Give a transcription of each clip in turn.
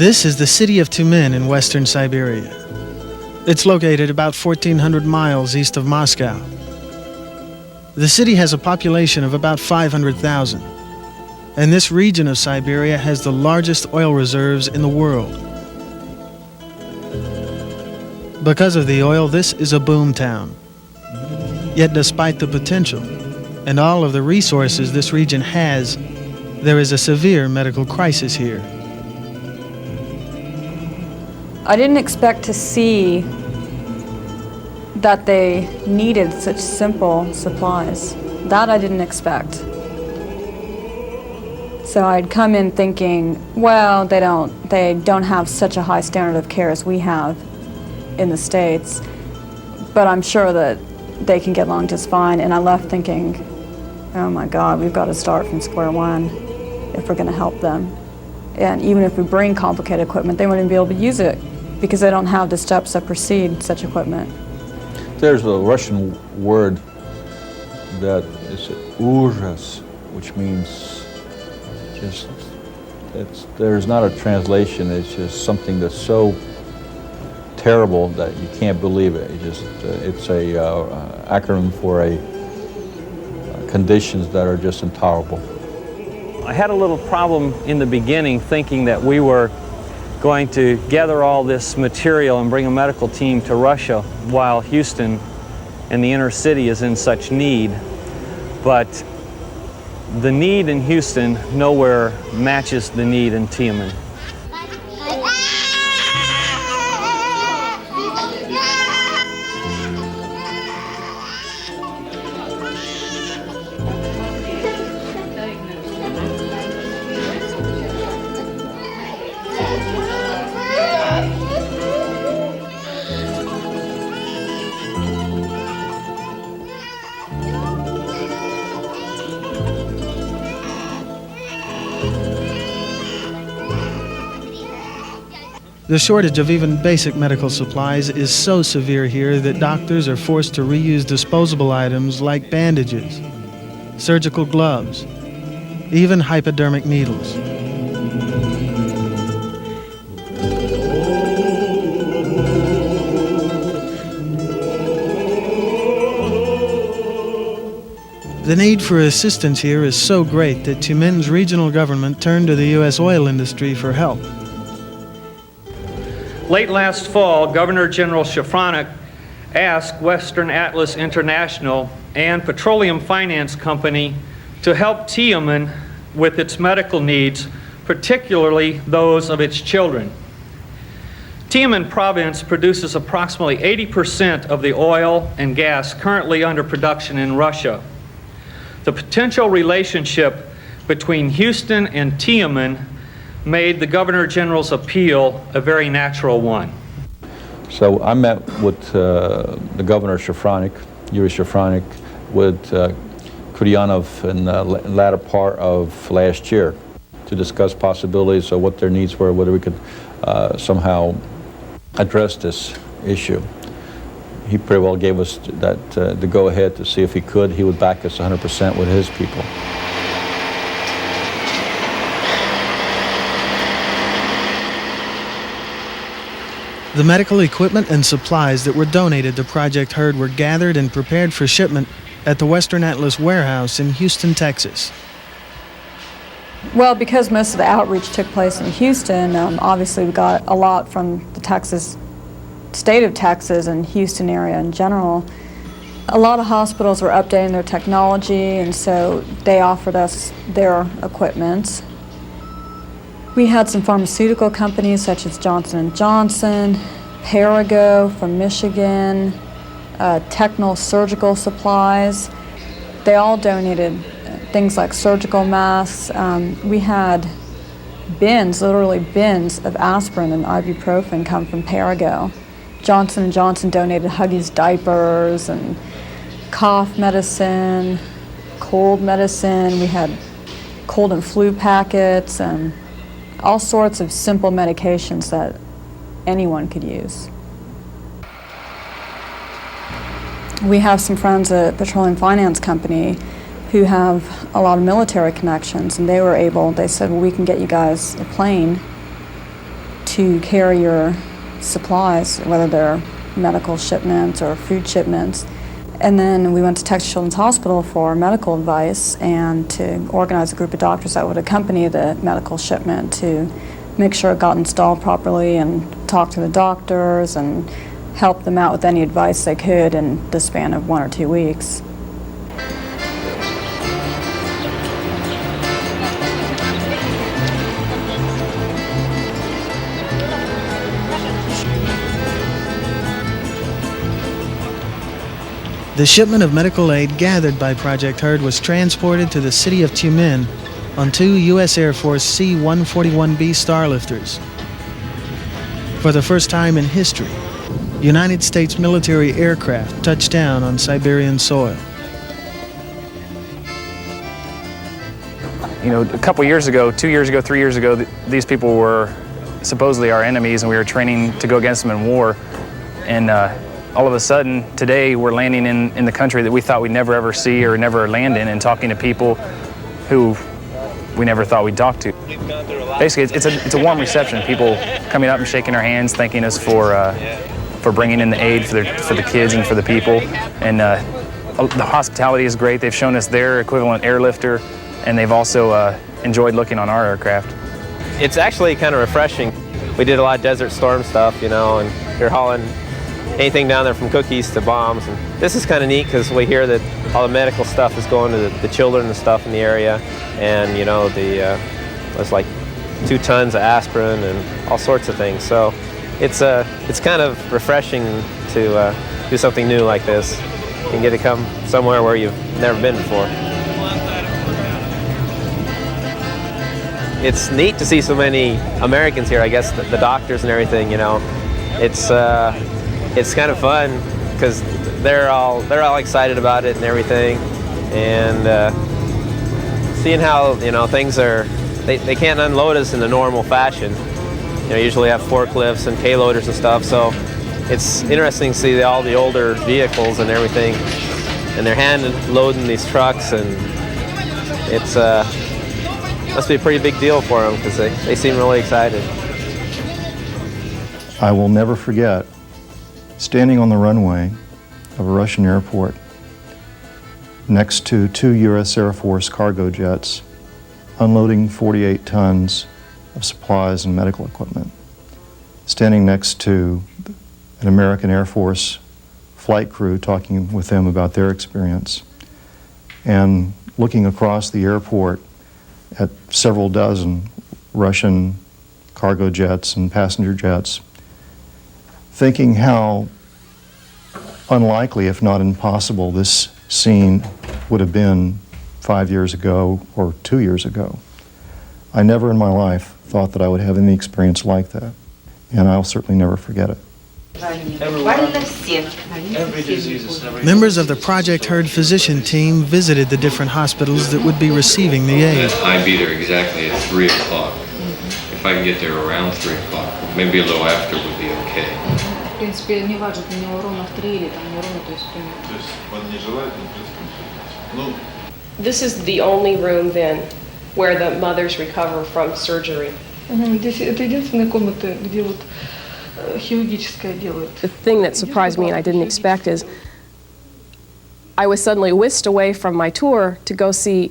This is the city of Tyumen in western Siberia. It's located about 1,400 miles east of Moscow. The city has a population of about 500,000, and this region of Siberia has the largest oil reserves in the world. Because of the oil, this is a boom town. Yet despite the potential and all of the resources this region has, there is a severe medical crisis here. I didn't expect to see that they needed such simple supplies. That I didn't expect. So I'd come in thinking, well, they don't have such a high standard of care as we have in the States, but I'm sure that they can get along just fine. And I left thinking, oh my God, we've got to start from square one if we're going to help them. And even if we bring complicated equipment, they wouldn't be able to use it because they don't have the steps that precede such equipment. There's a Russian word that is ужас, which means just, there's not a translation, it's just something that's so terrible that you can't believe it. It's a acronym for conditions that are just intolerable. I had a little problem in the beginning thinking that we were going to gather all this material and bring a medical team to Russia while Houston and the inner city is in such need. But the need in Houston nowhere matches the need in Tyumen. The shortage of even basic medical supplies is so severe here that doctors are forced to reuse disposable items like bandages, surgical gloves, even hypodermic needles. The need for assistance here is so great that Tyumen's regional government turned to the U.S. oil industry for help. Late last fall, Governor General Shafranik asked Western Atlas International and Petroleum Finance Company to help Tyumen with its medical needs, particularly those of its children. Tyumen province produces approximately 80% of the oil and gas currently under production in Russia. The potential relationship between Houston and Tyumen made the Governor General's appeal a very natural one. So I met with the Governor Shafranik, Yuri Shafranik, with Kuryanov in the latter part of last year to discuss possibilities of what their needs were, whether we could somehow address this issue. He pretty well gave us that the go-ahead to see if he could. He would back us 100% with his people. The medical equipment and supplies that were donated to Project HERD were gathered and prepared for shipment at the Western Atlas warehouse in Houston, Texas. Well, because most of the outreach took place in Houston, obviously we got a lot from the state of Texas and Houston area in general. A lot of hospitals were updating their technology, and so they offered us their equipment. We had some pharmaceutical companies such as Johnson & Johnson, Perrigo from Michigan, Technol Surgical Supplies. They all donated things like surgical masks. We had bins, literally bins of aspirin and ibuprofen come from Perrigo. Johnson & Johnson donated Huggies diapers and cough medicine, cold medicine. We had cold and flu packets and all sorts of simple medications that anyone could use. We have some friends at Petroleum Finance Company who have a lot of military connections, and they said, well, we can get you guys a plane to carry your supplies, whether they're medical shipments or food shipments. And then we went to Texas Children's Hospital for medical advice and to organize a group of doctors that would accompany the medical shipment to make sure it got installed properly and talk to the doctors and help them out with any advice they could in the span of 1 or 2 weeks. The shipment of medical aid gathered by Project HERD was transported to the city of Tumen on 2 U.S. Air Force C-141B Starlifters. For the first time in history, United States military aircraft touched down on Siberian soil. You know, a couple years ago, 2 years ago, 3 years ago, these people were supposedly our enemies and we were training to go against them in war. And all of a sudden, today, we're landing in the country that we thought we'd never ever see or never land in and talking to people who we never thought we'd talk to. Basically, it's a warm reception. People coming up and shaking our hands, thanking us for bringing in the aid for the kids and for the people. And the hospitality is great. They've shown us their equivalent airlifter, and they've also enjoyed looking on our aircraft. It's actually kind of refreshing. We did a lot of Desert Storm stuff, you know, and you're hauling anything down there from cookies to bombs. And this is kind of neat because we hear that all the medical stuff is going to the children and stuff in the area. And, you know, there's like 2 tons of aspirin and all sorts of things. So it's kind of refreshing to do something new like this and get to come somewhere where you've never been before. It's neat to see so many Americans here, I guess, the doctors and everything, you know. It's kind of fun because they're all excited about it and everything, and seeing how, you know, things are, they can't unload us in the normal fashion. You know, usually have forklifts and payloaders and stuff, so it's interesting to see all the older vehicles and everything, and they're hand loading these trucks, and it's must be a pretty big deal for them because they seem really excited. I will never forget standing on the runway of a Russian airport next to 2 U.S. Air Force cargo jets unloading 48 tons of supplies and medical equipment, standing next to an American Air Force flight crew talking with them about their experience, and looking across the airport at several dozen Russian cargo jets and passenger jets, thinking how unlikely, if not impossible, this scene would have been 5 years ago or 2 years ago. I never in my life thought that I would have any experience like that, and I'll certainly never forget it. Members of the Project HERD physician team visited the different hospitals that would be receiving the aid. I'd be there exactly at 3 o'clock. If I can get there around 3 o'clock, maybe a little after would be okay. В принципе, не важно, для него ровно в 3 или там не ровно, то есть примерно. То есть он не желает, он просто... This is the only room then where the mothers recover from surgery. Здесь это единственная комната, где вот хирургическое делают. The thing that surprised me and I didn't expect is I was suddenly whisked away from my tour to go see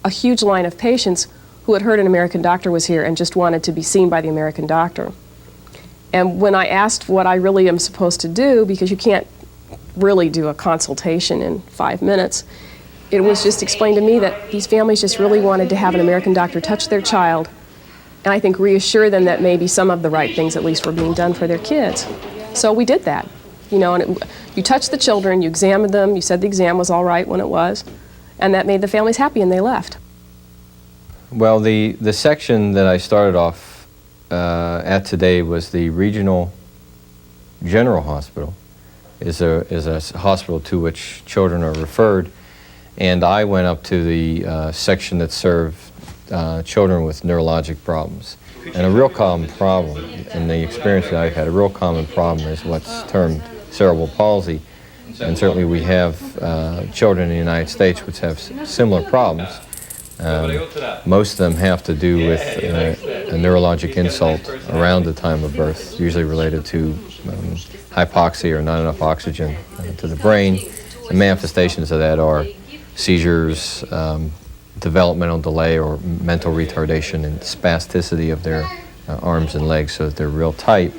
a huge line of patients who had heard an American doctor was here and just wanted to be seen by the American doctor. And when I asked what I really am supposed to do, because you can't really do a consultation in 5 minutes, it was just explained to me that these families just really wanted to have an American doctor touch their child and I think reassure them that maybe some of the right things at least were being done for their kids. So we did that, you know, and you touched the children, you examined them, you said the exam was all right when it was, and that made the families happy and they left. Well, the section that I started off at today was the Regional General Hospital. Is a hospital to which children are referred, and I went up to the section that served children with neurologic problems. And a real common problem, in the experience that I've had, a real common problem is what's termed cerebral palsy. And certainly we have children in the United States which have similar problems, Most of them have to do with a neurologic insult around the time of birth, usually related to hypoxia or not enough oxygen to the brain. The manifestations of that are seizures, developmental delay or mental retardation, and spasticity of their arms and legs so that they're real tight.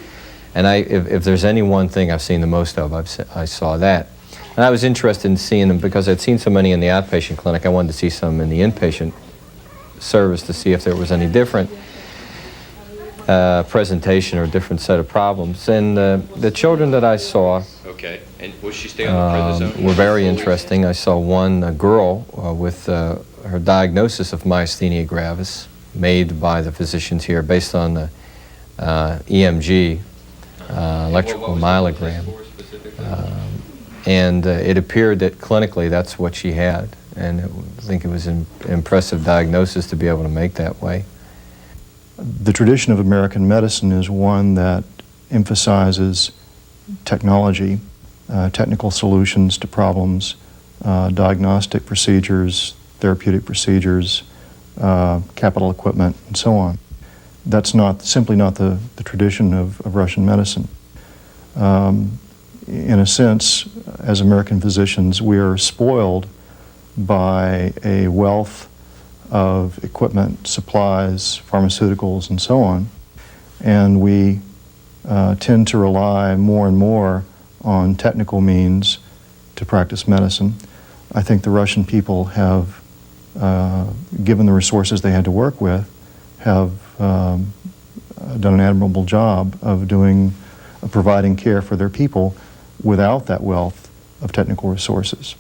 And if there's any one thing I've seen the most of, I saw that. And I was interested in seeing them because I'd seen so many in the outpatient clinic. I wanted to see some in the inpatient service to see if there was any different presentation or different set of problems. And the children that I saw and was she stay on the prednisone? Were very interesting. I saw a girl with her diagnosis of myasthenia gravis made by the physicians here based on the EMG, electrical myelogram. And it appeared that clinically that's what she had. And I think it was an impressive diagnosis to be able to make that way. The tradition of American medicine is one that emphasizes technology, technical solutions to problems, diagnostic procedures, therapeutic procedures, capital equipment, and so on. That's simply not the tradition of Russian medicine. In a sense, as American physicians, we are spoiled by a wealth of equipment, supplies, pharmaceuticals, and so on, and we tend to rely more and more on technical means to practice medicine. I think the Russian people have, given the resources they had to work with, have done an admirable job of providing care for their people without that wealth of technical resources.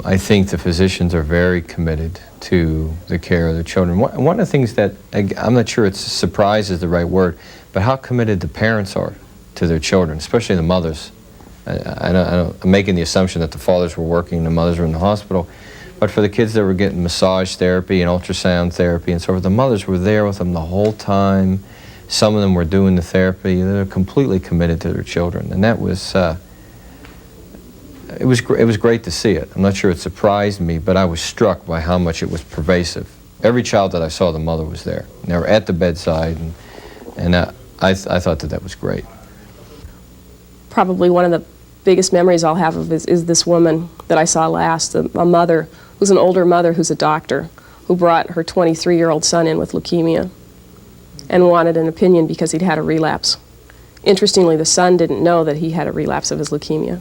I think the physicians are very committed to the care of their children. One of the things that, I'm not sure it's surprise is the right word, but how committed the parents are to their children, especially the mothers. I'm making the assumption that the fathers were working, the mothers were in the hospital, but for the kids that were getting massage therapy and ultrasound therapy and so forth, the mothers were there with them the whole time. Some of them were doing the therapy. They were completely committed to their children, and that was it was great to see it. I'm not sure it surprised me, but I was struck by how much it was pervasive. Every child that I saw, the mother was there. And they were at the bedside, and I thought that was great. Probably one of the biggest memories I'll have of is this woman that I saw last, a mother who's an older mother who's a doctor, who brought her 23-year-old son in with leukemia and wanted an opinion because he'd had a relapse. Interestingly, the son didn't know that he had a relapse of his leukemia.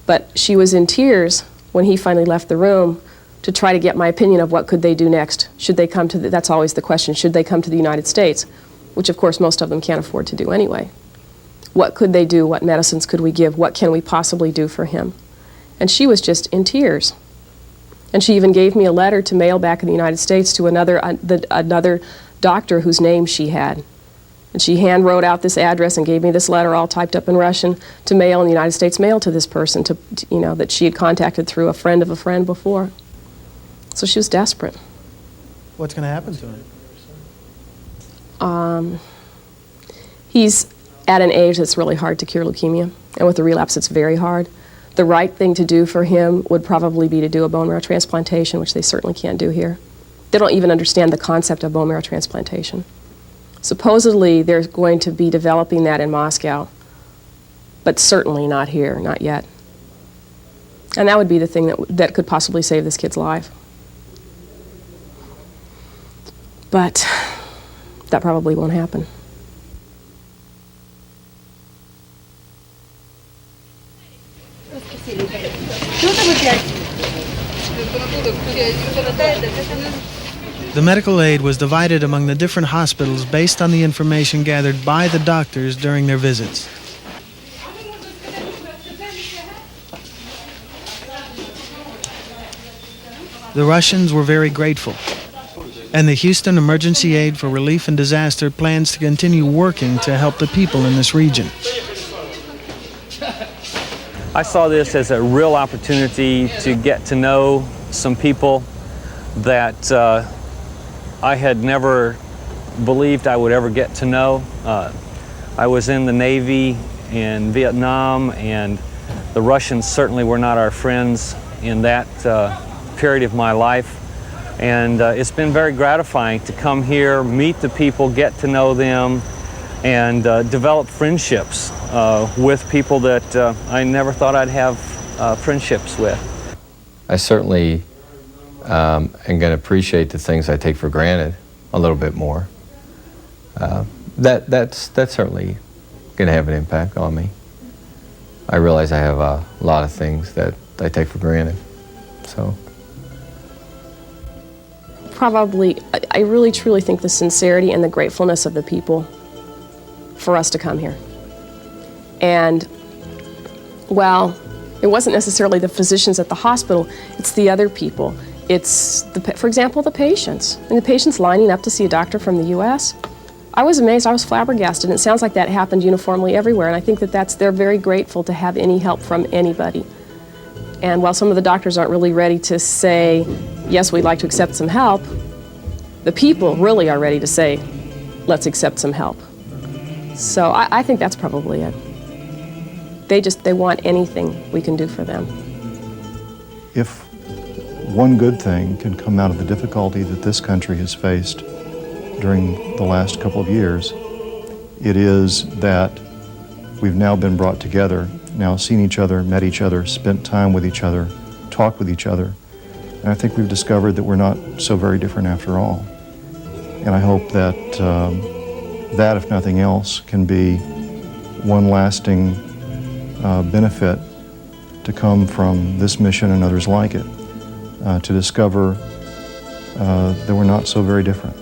But she was in tears when he finally left the room to try to get my opinion of what could they do next. Should they come to that's always the question, should they come to the United States? Which of course most of them can't afford to do anyway. What could they do? What medicines could we give? What can we possibly do for him? And she was just in tears. And she even gave me a letter to mail back in the United States to another doctor whose name she had. And she hand wrote out this address and gave me this letter all typed up in Russian to mail in the United States mail to this person that she had contacted through a friend of a friend before. So she was desperate. What's going to happen to him? He's at an age that's really hard to cure leukemia, and with the relapse it's very hard. The right thing to do for him would probably be to do a bone marrow transplantation, which they certainly can't do here. They don't even understand the concept of bone marrow transplantation. Supposedly, they're going to be developing that in Moscow, but certainly not here, not yet. And that would be the thing that could possibly save this kid's life. But that probably won't happen. The medical aid was divided among the different hospitals based on the information gathered by the doctors during their visits. The Russians were very grateful, and the Houston Emergency Aid for Relief and Disaster plans to continue working to help the people in this region. I saw this as a real opportunity to get to know some people that I had never believed I would ever get to know. I was in the Navy in Vietnam, and the Russians certainly were not our friends in that period of my life. And it's been very gratifying to come here, meet the people, get to know them, and develop friendships with people that I never thought I'd have friendships with. I certainly am going to appreciate the things I take for granted a little bit more. That's certainly going to have an impact on me. I realize I have a lot of things that I take for granted, so. Probably, I really truly think the sincerity and the gratefulness of the people for us to come here. And while it wasn't necessarily the physicians at the hospital, it's the other people. It's, for example, the patients. And the patients lining up to see a doctor from the U.S. I was amazed, I was flabbergasted, and it sounds like that happened uniformly everywhere, and I think that they're very grateful to have any help from anybody. And while some of the doctors aren't really ready to say, yes, we'd like to accept some help, the people really are ready to say, let's accept some help. So I think that's probably it. They want anything we can do for them. If one good thing can come out of the difficulty that this country has faced during the last couple of years, it is that we've now been brought together, now seen each other, met each other, spent time with each other, talked with each other. And I think we've discovered that we're not so very different after all. And I hope that that, if nothing else, can be one lasting benefit to come from this mission and others like it, to discover that we're not so very different.